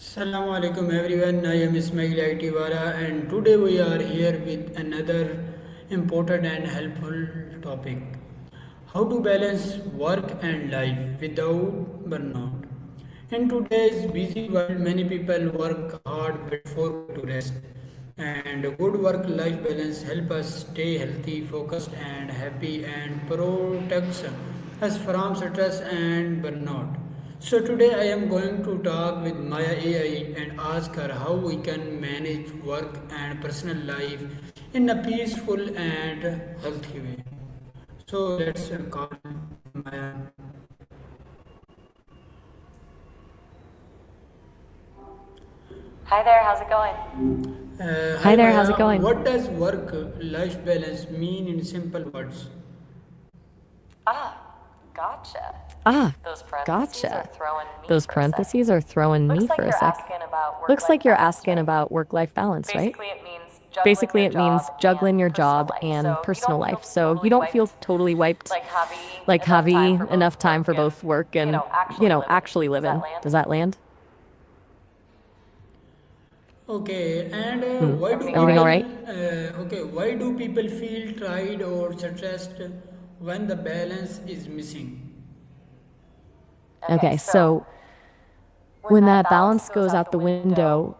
Assalamu alaikum everyone. I am Ismail Aitiwala and today we are here with another important and helpful topic. How to balance work and life without burnout. In today's busy world, many people work hard but forget to rest. And good work-life balance help us stay healthy, focused, and happy, and protects us from stress and burnout. So today I am going to talk with Maya AI and ask her how we can manage work and personal life in a peaceful and healthy way. So let's call Maya. Hi there, how's it going? Hi Maya, what does work-life balance mean in simple words? Ah, gotcha. Ah, Those parentheses are gotcha. throwing me Those for a sec. parentheses are throwing me Looks for like a you're sec. asking about Looks work-life like you're balance, asking right? about work life balance, right? Basically, it means juggling Basically, your it means job juggling and your personal job life. and So you personal don't feel life so you totally don't feel wiped, totally wiped, like having like enough time for having both enough time work for and, both work and, actually living. actually Does that living. land? Does that land? Okay, and why do Everything all Everything all right? people right? why do people feel tired or stressed when the balance is missing? Okay, Okay, so so when when that that balance balance goes goes out out the the window, window,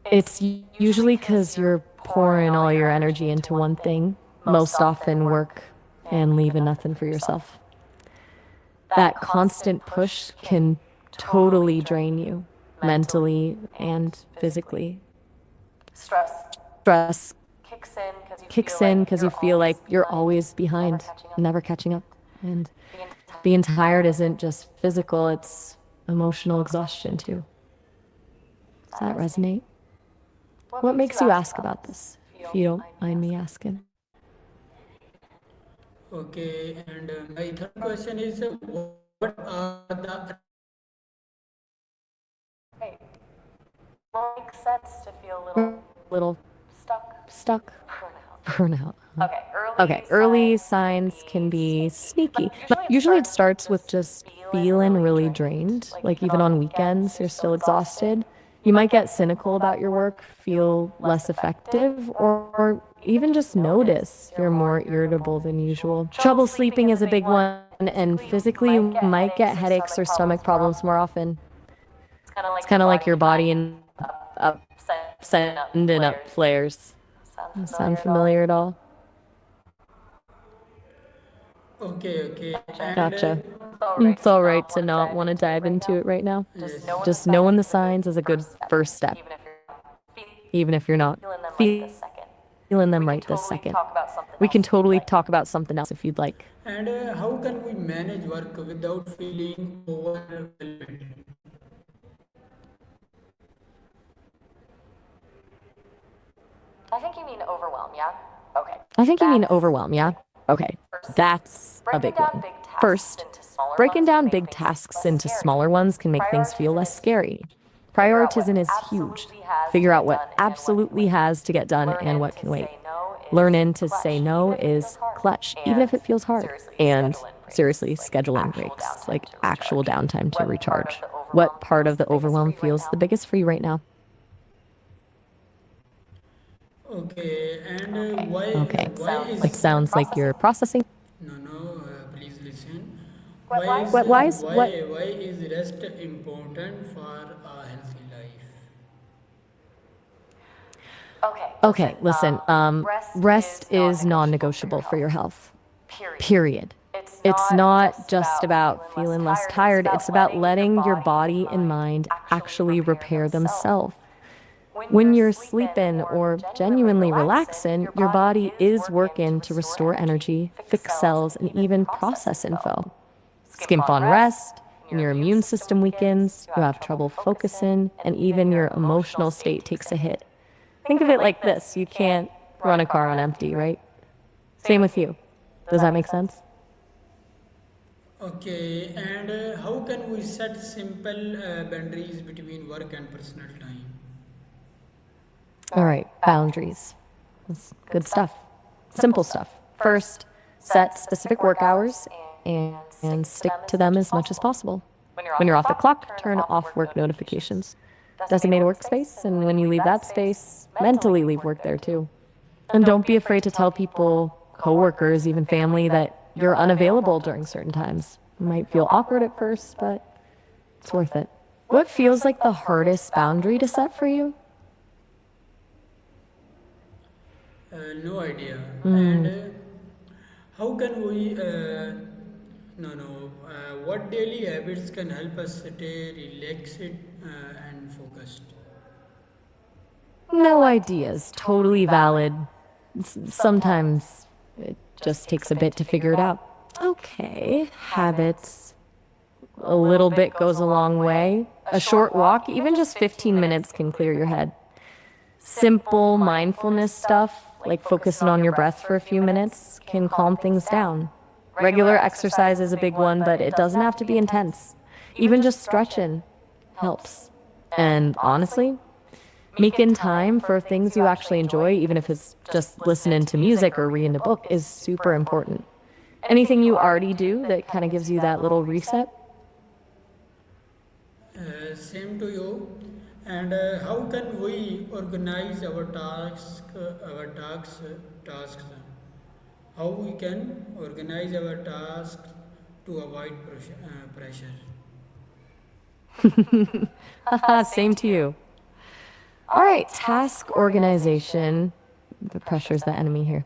it's it's usually usually because because you're you're pouring pouring all all your your energy energy into into one one thing, thing, most most often often work, work, and and leaving leaving nothing nothing for for yourself. yourself. That That constant constant push push can can totally totally drain drain you you mentally mentally and and physically. physically. Stress Stress kicks in because you feel kicks like in because you you're feel like always you're behind, always never behind, catching up. never catching up. And Being being tired tired isn't isn't just just physical, physical, it's it's emotional emotional exhaustion exhaustion too. too. Does Does that that resonate? resonate? What What makes you makes you ask ask about about this, this, if you if don't you don't mind me mind me asking? asking? Okay, and my third question is what are the Right. Well, it makes sense to feel a little Little stuck. stuck. Burnout. Burnout. Okay, Okay, early early signs can signs be can be sneaky, sneaky. but But usually it usually it starts with starts with just just feeling feeling really really drained. drained. Like Like even even on on weekends, weekends, you're you're still still exhausted. exhausted. You You might might get get cynical cynical about about your your work, work, feel feel less less effective, effective, or or even even just just notice notice you're you're more more irritable irritable than than usual. usual. Trouble Trouble sleeping sleeping is a is a big big one, one, and and physically physically you you might get might get headaches or headaches or stomach stomach problems more problems more often. often. It's kind of It's like your kind of like body your body in in sending up sending up flares. flares. Sound Sound familiar at all? familiar at all? okay, Gotcha. and Gotcha. It's all right It's to all right not to want to not dive want to into it dive right into now. it right now. Just knowing the Just knowing the signs is a good signs is a good first step, first step, even if you're not even if you're not feeling them right this feeling second. them We can right this totally second. talk about something We else can if you'd totally like. talk about something else if you'd like. and how can we manage work without feeling overwhelmed? I think you mean overwhelm, yeah? Okay. I think you mean That's overwhelm, a yeah? big Okay, first. that's a Breaking big down one. big tasks First, into smaller breaking ones can down make big things tasks less into scary. smaller ones can make things feel Prioritizing less is huge. scary. Figure out what Prioritizing is huge. absolutely has to Figure get out what done and what can absolutely wait. has to get done and Learning what to can wait. say no is Learning to say clutch, even no if it feels is hard. clutch, even And if it feels hard. seriously, And schedule in breaks, seriously, like scheduling actual breaks, downtime like to actual recharge. downtime to What part of recharge. the overwhelm What part of feels the the biggest for overwhelm you right feels now? the biggest for you right now? Okay, and Okay. Okay. why Sounds is It like you're sounds like processing. you're processing. no, please listen. What, why is What, why is, what, why is rest important for a healthy life? Okay, listen. Okay, listen. Rest Rest is is non-negotiable for your non-negotiable for health. your health. Period. Period. It's It's not not just just about about feeling less feeling less tired. It's tired. It's about about letting your letting your body and body and mind mind actually actually repair repair themselves. themselves. When When you're you're sleeping sleeping or or genuinely genuinely relaxing, relaxing, your your body body is is working to working to restore restore energy, energy, fix fix cells, and cells, and even even process process info. info. Skimp Skimp on on rest, rest, and and your your immune immune system system weakens, weakens, you you have have trouble trouble focusing, focusing, and and even even your your emotional emotional state state takes a takes a hit. hit. Think Think of of it it like like this: this: you you can't can't run run a a car car on on empty, empty, right? right? Same Same with with you. you. Does Does that that make make sense? sense? Okay, and how can we set simple boundaries between work and personal time? All All right, right, boundaries. boundaries. That's Good good stuff. stuff. Simple Simple stuff. stuff. First, First, set set specific specific work work hours hours and and stick stick to to them them as as much much as as possible. possible. When you're off the clock, turn off work notifications. Designate a workspace, and when you leave that space, mentally leave work there too. And don't be afraid to tell people, coworkers, even family, that you're unavailable during certain times. It might feel awkward at first, but it's worth it. What feels like the hardest boundary to set for you? No idea. And how can we, no, no, what daily habits can help us stay relaxed and focused? No ideas. Totally valid. Sometimes it just takes a bit to figure it out. Okay, habits. A little bit goes a long way. A short walk, even just 15 minutes, can clear your head. Simple mindfulness stuff, like focusing on your breath for a few minutes, can calm things down. Regular exercise is a big one, but it doesn't have to be intense. Even just stretching helps. And honestly, making time for things you actually enjoy, even if it's just listening to music or reading a book, is super important. Anything you already do that kind of gives you that little reset? Same to you. And how can we organize our tasks? How we can organize our tasks to avoid pressure? Same to you. All right, task organization. The pressure's the enemy here.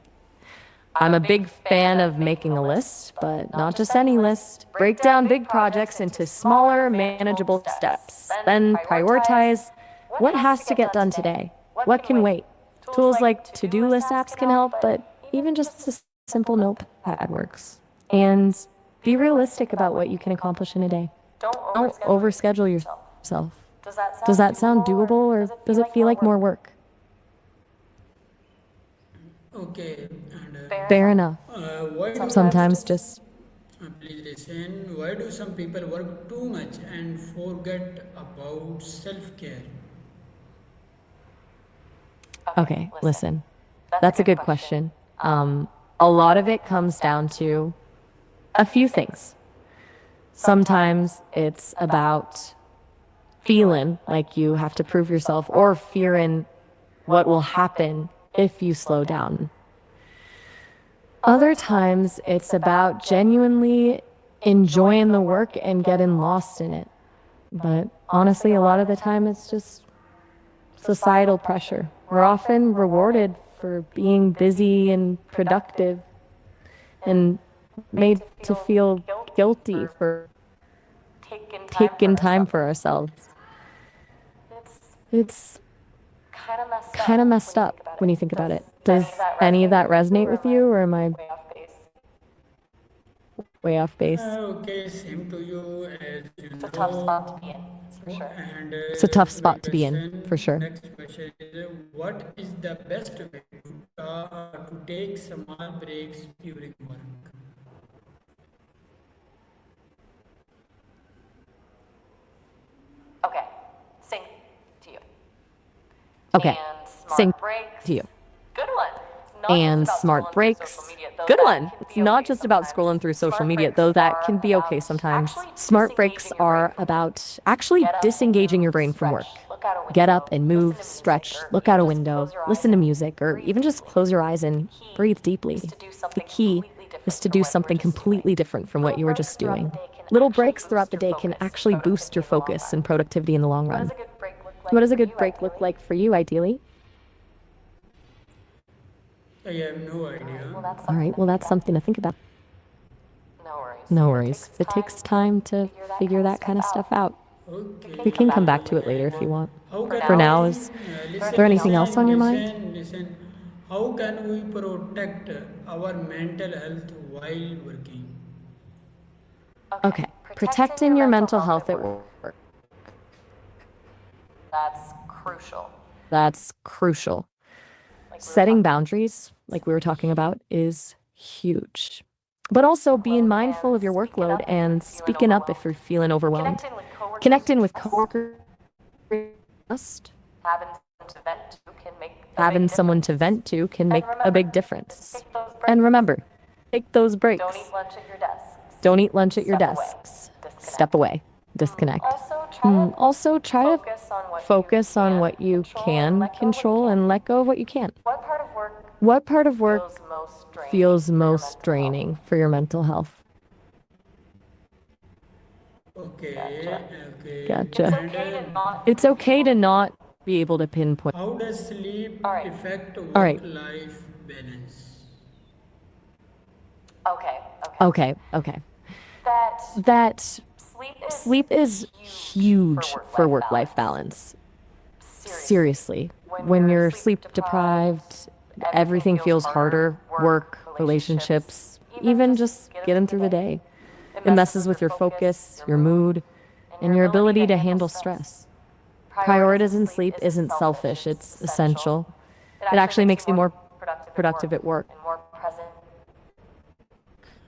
I'm a big fan of making a list, but not just any list. Break down big projects into smaller, manageable steps. Then prioritize what has to get done today. What can wait? Tools like to-do list apps can help, but even just a simple notepad works. And be realistic about what you can accomplish in a day. Don't overschedule yourself. Does that sound doable, or does it feel like more work? Okay, and Fair enough. why do Sometimes just please listen. Why do some people work too much and forget about self care? Okay, listen. That's a good question. A lot of it comes down to a few things. Sometimes it's about feeling like you have to prove yourself or fearing what will happen if you slow down. Other times it's about genuinely enjoying the work and getting lost in it. But honestly, a lot of the time it's just societal pressure. We're often rewarded for being busy and productive and made to feel guilty for taking time for ourselves. It's kind of messed up when you think about it. Does any of that resonate with you, or am I way off base? Okay, same to you as you know. And It's a tough my spot to be in, question, for sure. next question is, what is the best way to take small breaks during work? Okay, same to you. And smart breaks. Good one. It's not just about scrolling through social media, though that can be okay sometimes. Smart breaks are about actually disengaging your brain from work. Get up and move, stretch, look out a window, listen to music, or even just close your eyes and breathe deeply. The key is to do something completely different from what you were just doing. Little breaks throughout the day can actually boost your focus and productivity in the long run. What does a good break look like for you, ideally? I have no idea. All right, well, that's something to think about. No worries. It takes time to figure that kind of stuff out. Okay. We can come back to it later if you want. How can For now, we, is listen, there anything else on your mind? listen. How can we protect our mental health while working? Okay, protecting your mental health at work. That's crucial. Setting boundaries, like we were talking about, is huge. But also being mindful of your workload and speaking up if you're feeling overwhelmed. Connecting with coworkers, trust, having someone to vent to can make a big difference. And remember, take those breaks. Don't eat lunch at your desks. Step away. disconnect. Also, try to Also, try to focus on what you focus on what you can control and let go of what you can't. What part of work What part of work feels feels most most draining for your mental health? draining for your mental health? Okay, okay. Gotcha. And It's okay to not be able to pinpoint. how does sleep All right. affect All right. work-life balance? Okay. Okay. That That sleep is sleep is huge for work-life balance. Seriously. When you're sleep deprived, everything feels harder. Work, relationships, even just getting through the day. It messes with your focus, your mood, and your ability to handle stress. Prioritizing sleep isn't selfish, it's essential. It actually makes you more productive at work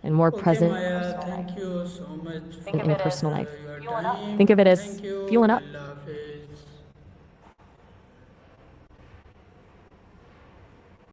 and more Okay, present Maya, thank you so much for in personal life. your time. Think of it as Thank you. fueling up. Allah